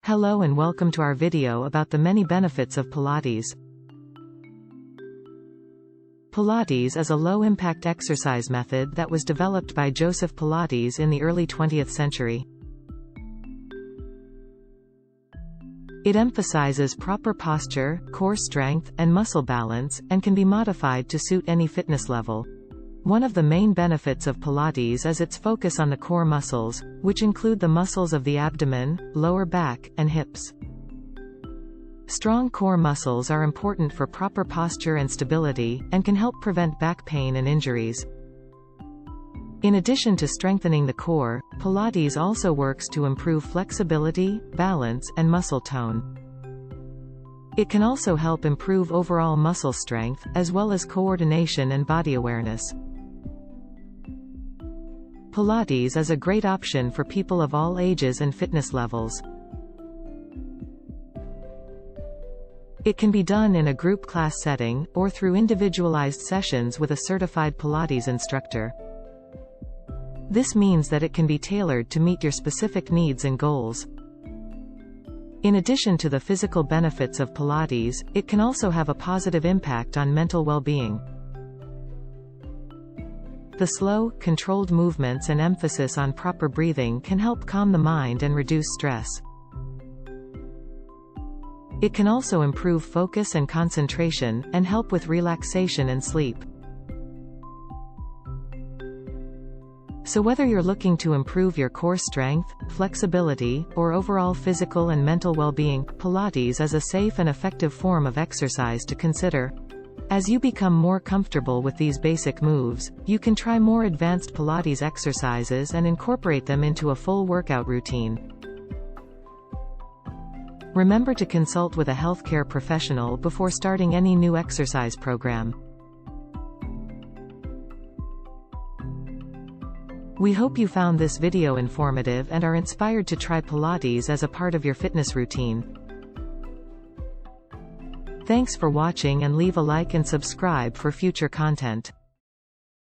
Hello and welcome to our video about the many benefits of Pilates. Pilates is a low-impact exercise method that was developed by Joseph Pilates in the early 20th century. It emphasizes proper posture, core strength, and muscle balance, and can be modified to suit any fitness level. One of the main benefits of Pilates is its focus on the core muscles, which include the muscles of the abdomen, lower back, and hips. Strong core muscles are important for proper posture and stability, and can help prevent back pain and injuries. In addition to strengthening the core, Pilates also works to improve flexibility, balance, and muscle tone. It can also help improve overall muscle strength, as well as coordination and body awareness. Pilates is a great option for people of all ages and fitness levels. It can be done in a group class setting, or through individualized sessions with a certified Pilates instructor. This means that it can be tailored to meet your specific needs and goals. In addition to the physical benefits of Pilates, it can also have a positive impact on mental well-being. The slow, controlled movements and emphasis on proper breathing can help calm the mind and reduce stress. It can also improve focus and concentration, and help with relaxation and sleep. So whether you're looking to improve your core strength, flexibility, or overall physical and mental well-being, Pilates is a safe and effective form of exercise to consider. As you become more comfortable with these basic moves, you can try more advanced Pilates exercises and incorporate them into a full workout routine. Remember to consult with a healthcare professional before starting any new exercise program. We hope you found this video informative and are inspired to try Pilates as a part of your fitness routine. Thanks for watching, and leave a like and subscribe for future content.